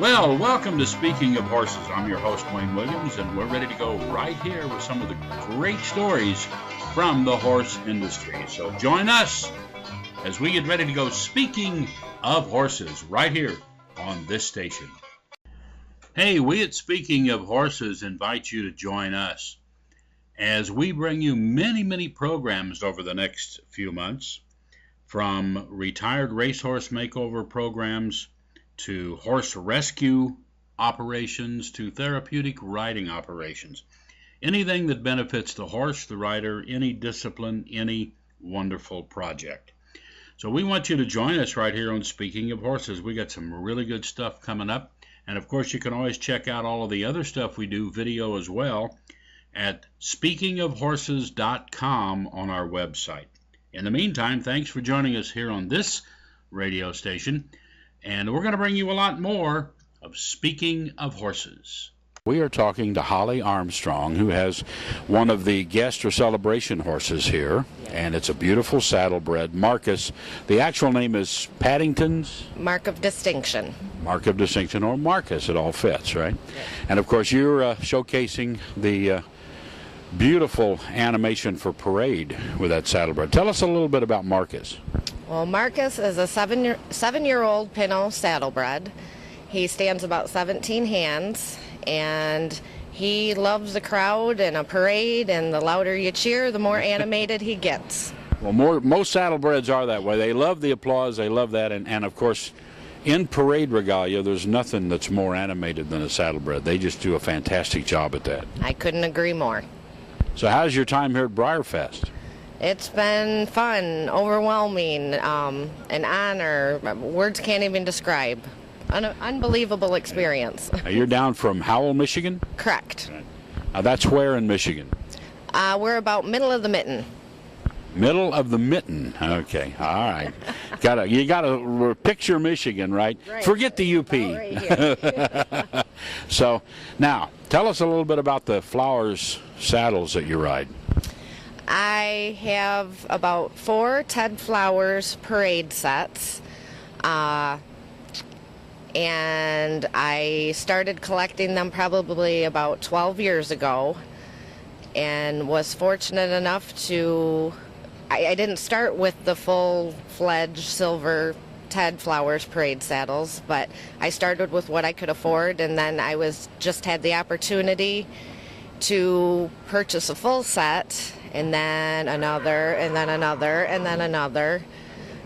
Well, welcome to Speaking of Horses. I'm your host, Wayne Williams, and we're ready to go right here with some of the great stories from the horse industry. So join us as we get ready to go Speaking of Horses right here on this station. Hey, we at Speaking of Horses invite you to join us as we bring you many programs over the next few months, from retired racehorse makeover programs to horse rescue operations to therapeutic riding operations. Anything that benefits the horse, the rider, any discipline, any wonderful project. So we want you to join us right here on Speaking of Horses. We got some really good stuff coming up. And of course, you can always check out all of the other stuff we do, video as well, at speakingofhorses.com on our website. In the meantime, thanks for joining us here on this radio station. And we're going to bring you a lot more of Speaking of Horses. We are talking to Holly Armstrong, who has one of the guest or celebration horses here, and it's a beautiful saddlebred, Marcus. The actual name is Paddington's? Mark of Distinction. Mark of Distinction, or Marcus, it all fits, right? Yes. And of course, you're showcasing the beautiful animation for parade with that saddlebred. Tell us a little bit about Marcus. Well, Marcus is a seven-year-old Pinot saddlebred. He stands about 17 hands, and he loves the crowd and a parade, and the louder you cheer, the more animated he gets. Well, most saddlebreds are that way. They love the applause, they love that, and of course, in parade regalia, there's nothing that's more animated than a saddlebred. They just do a fantastic job at that. I couldn't agree more. So how's your time here at BreyerFest? It's been fun, overwhelming, an honor. Words can't even describe. An unbelievable experience. Now you're down from Howell, Michigan? Correct. Now that's where in Michigan? We're about middle of the mitten. Middle of the mitten. Okay. All right. You gotta picture Michigan, right? Forget the UP. Right here. So now tell us a little bit about the Flowers saddles that you ride. I have about 4 Ted Flowers parade sets, and I started collecting them probably about 12 years ago, and was fortunate enough to, I didn't start with the full-fledged silver Ted Flowers parade saddles, but I started with what I could afford, and then I just had the opportunity to purchase a full set, and then another, and then another, and then another.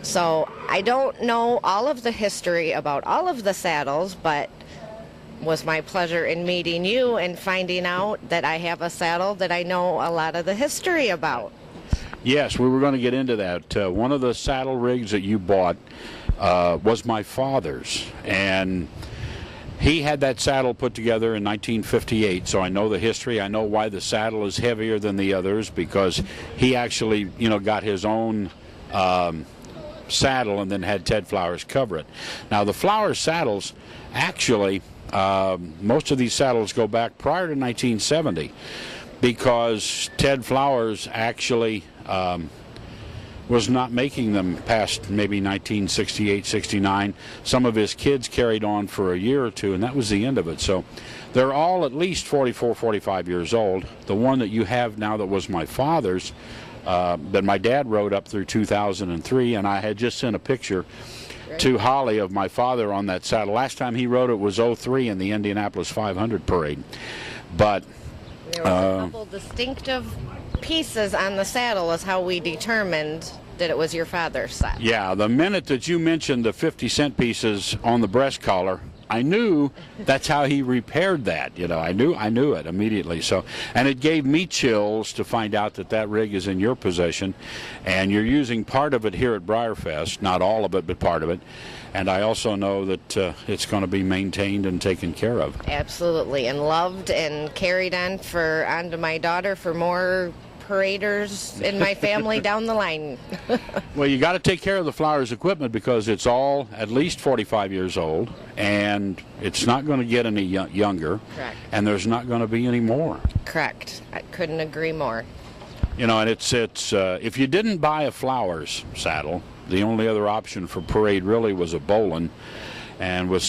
So I don't know all of the history about all of the saddles, but was my pleasure in meeting you and finding out that I have a saddle that I know a lot of the history about. Yes, we were going to get into that. One of the saddle rigs that you bought was my father's, and he had that saddle put together in 1958, so I know the history. I know why the saddle is heavier than the others, because he actually, got his own saddle and then had Ted Flowers cover it. Now, the Flowers saddles, actually, most of these saddles go back prior to 1970, because Ted Flowers actually was not making them past maybe 1968, 69. Some of his kids carried on for a year or two, and that was the end of it. So they're all at least 44, 45 years old. The one that you have now that was my father's, that my dad rode up through 2003, and I had just sent a picture to Holly of my father on that saddle. Last time he rode it was 03 in the Indianapolis 500 parade. But there was a couple distinctive pieces on the saddle is how we determined that it was your father's set. Yeah, the minute that you mentioned the 50-cent pieces on the breast collar, I knew that's how he repaired that. I knew it immediately. So, and it gave me chills to find out that rig is in your possession, and you're using part of it here at BreyerFest, not all of it, but part of it. And I also know that it's going to be maintained and taken care of. Absolutely, and loved and carried on to my daughter for more paraders in my family down the line. Well, you got to take care of the Flowers equipment because it's all at least 45 years old, and it's not going to get any younger. Correct. And there's not going to be any more. Correct. I couldn't agree more. And it's if you didn't buy a Flowers saddle, the only other option for parade really was a Bolin. And with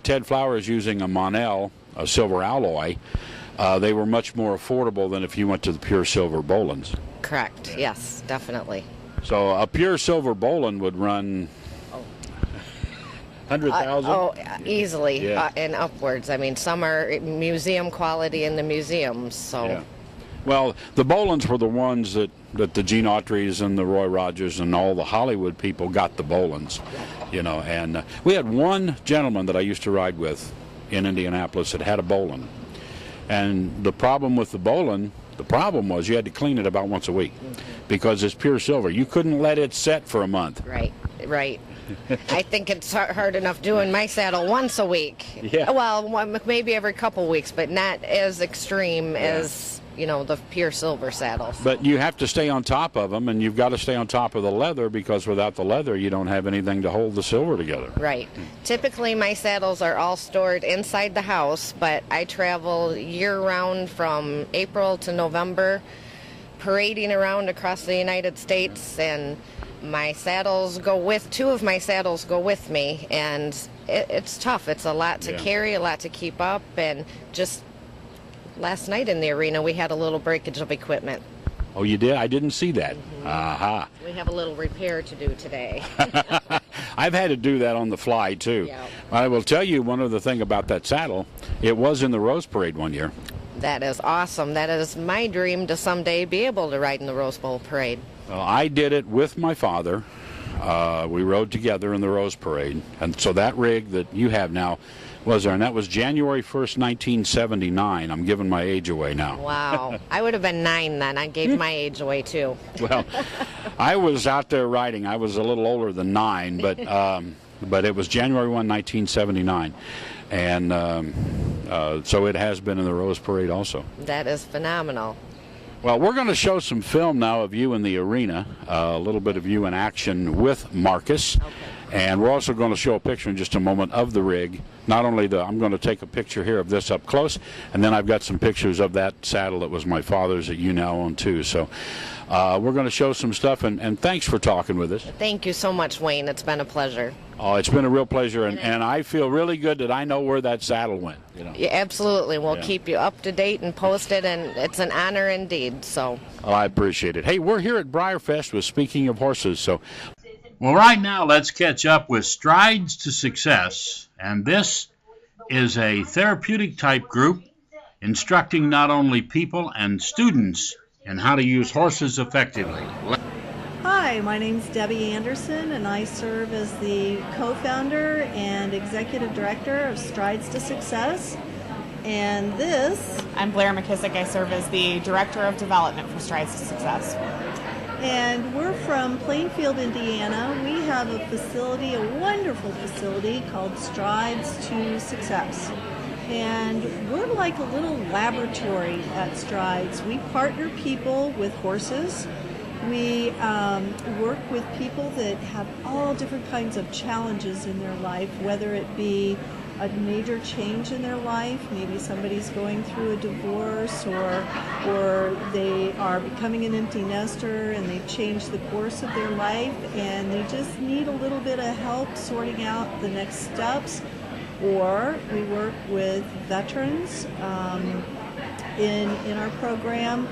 Ted Flowers using a Monel, a silver alloy, they were much more affordable than if you went to the pure silver Bolins. Correct. Yes, definitely. So a pure silver Bolin would run 100,000? Easily, Yeah. And upwards. I mean, some are museum quality in the museums, so... Yeah. Well, the Bolins were the ones that the Gene Autry's and the Roy Rogers and all the Hollywood people got the Bolins, you know. And we had one gentleman that I used to ride with in Indianapolis that had a Bolin. And the problem with the Bolin, the problem was you had to clean it about once a week because it's pure silver. You couldn't let it set for a month. Right, right. I think it's hard enough doing my saddle once a week. Yeah. Well, maybe every couple weeks, but not as extreme as, you know, the pure silver saddles. But you have to stay on top of them, and you've got to stay on top of the leather because without the leather, you don't have anything to hold the silver together. Right. Typically, my saddles are all stored inside the house, but I travel year-round from April to November, parading around across the United States, and my saddles go with, two of my saddles go with me, and it's tough. It's a lot to carry, a lot to keep up, and just last night in the arena we had a little breakage of equipment. Oh, you did? I didn't see that. Aha. We have a little repair to do today. I've had to do that on the fly, too. Yeah. I will tell you one other thing about that saddle. It was in the Rose Parade one year. That is awesome. That is my dream to someday be able to ride in the Rose Bowl Parade. Well, I did it with my father. We rode together in the Rose Parade. And so that rig that you have now was there, and that was January 1st, 1979. I'm giving my age away now. Wow. I would have been 9 then. I gave my age away, too. Well, I was out there riding. I was a little older than 9, but it was January 1, 1979. And so it has been in the Rose Parade also. That is phenomenal. Well, we're going to show some film now of you in the arena, a little bit of you in action with Marcus. Okay. And we're also going to show a picture in just a moment of the rig. Not only I'm going to take a picture here of this up close, and then I've got some pictures of that saddle that was my father's that you now own too. So we're going to show some stuff, and thanks for talking with us. Thank you so much, Wayne. It's been a pleasure. Oh, it's been a real pleasure, and I feel really good that I know where that saddle went. You know. Yeah, absolutely. We'll keep you up to date and posted, and it's an honor indeed. So. Oh, I appreciate it. Hey, we're here at BreyerFest with Speaking of Horses, so. Well, right now, let's catch up with Strides to Success, and this is a therapeutic-type group instructing not only people and students in how to use horses effectively. Hi, my name's Debbie Anderson, and I serve as the co-founder and executive director of Strides to Success. And this... I'm Blair McKissick. I serve as the director of development for Strides to Success. And we're from Plainfield, Indiana. We have a facility, a wonderful facility called Strides to Success. And we're like a little laboratory at Strides. We partner people with horses. We work with people that have all different kinds of challenges in their life, whether it be a major change in their life, maybe somebody's going through a divorce, or they are becoming an empty nester and they've changed the course of their life and they just need a little bit of help sorting out the next steps. Or we work with veterans in our program.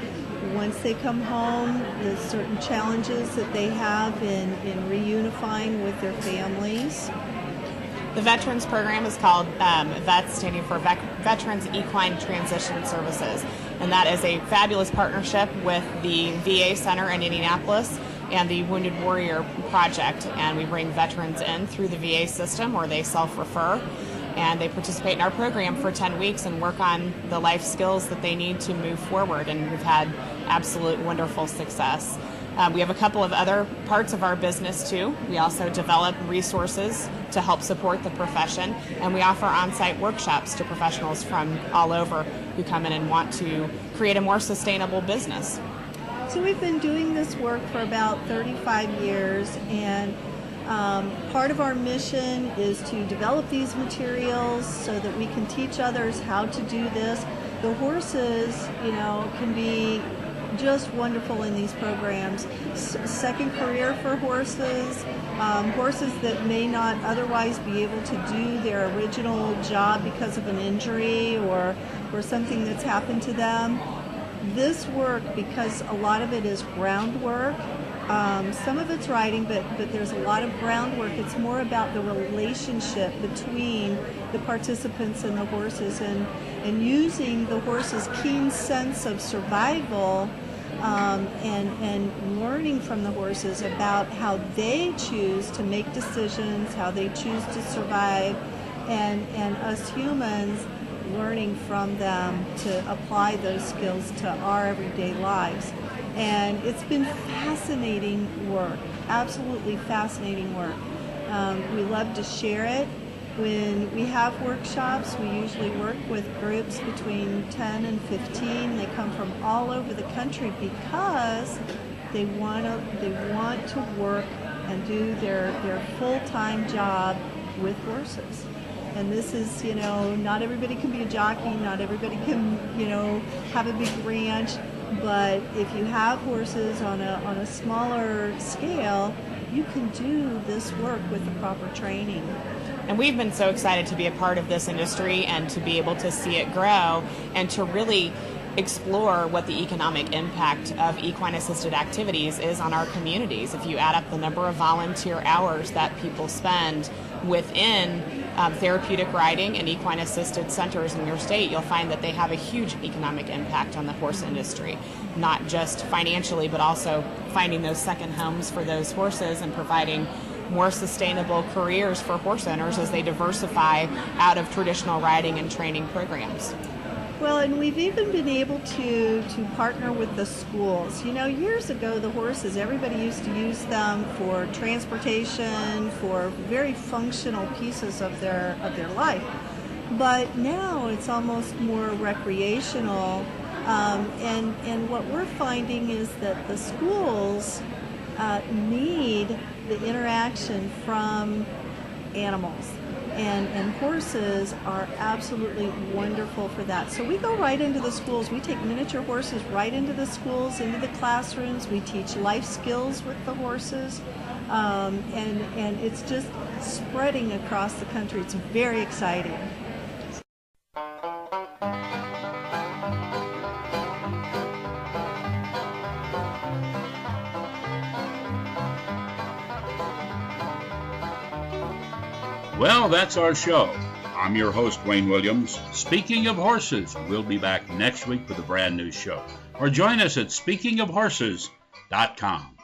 Once they come home, there's certain challenges that they have in reunifying with their families. The Veterans program is called VETS, standing for Veterans Equine Transition Services, and that is a fabulous partnership with the VA Center in Indianapolis and the Wounded Warrior Project, and we bring veterans in through the VA system or they self-refer, and they participate in our program for 10 weeks and work on the life skills that they need to move forward, and we've had absolute wonderful success. We have a couple of other parts of our business too. We also develop resources to help support the profession, and we offer on-site workshops to professionals from all over who come in and want to create a more sustainable business. So we've been doing this work for about 35 years, and part of our mission is to develop these materials so that we can teach others how to do this. The horses, can be just wonderful in these programs. Second career for horses, horses that may not otherwise be able to do their original job because of an injury or something that's happened to them. This work, because a lot of it is groundwork, some of it's riding, but there's a lot of groundwork. It's more about the relationship between the participants and the horses, and using the horse's keen sense of survival, and learning from the horses about how they choose to make decisions, how they choose to survive, and us humans learning from them to apply those skills to our everyday lives. And it's been fascinating work, absolutely fascinating work. We love to share it. When we have workshops, we usually work with groups between 10 and 15. They come from all over the country because they want to work and do their full-time job with horses. And this is, not everybody can be a jockey, not everybody can, have a big ranch, but if you have horses on a smaller scale, you can do this work with the proper training. And we've been so excited to be a part of this industry and to be able to see it grow and to really explore what the economic impact of equine-assisted activities is on our communities. If you add up the number of volunteer hours that people spend within therapeutic riding and equine-assisted centers in your state, you'll find that they have a huge economic impact on the horse industry, not just financially, but also finding those second homes for those horses and providing more sustainable careers for horse owners as they diversify out of traditional riding and training programs. Well, and we've even been able to partner with the schools. Years ago, the horses, everybody used to use them for transportation, for very functional pieces of their life. But now it's almost more recreational. And what we're finding is that the schools need the interaction from animals. And horses are absolutely wonderful for that. So we go right into the schools. We take miniature horses right into the schools, into the classrooms. We teach life skills with the horses. And it's just spreading across the country. It's very exciting. Well, that's our show. I'm your host, Wayne Williams. Speaking of horses, we'll be back next week with a brand new show. Or join us at speakingofhorses.com.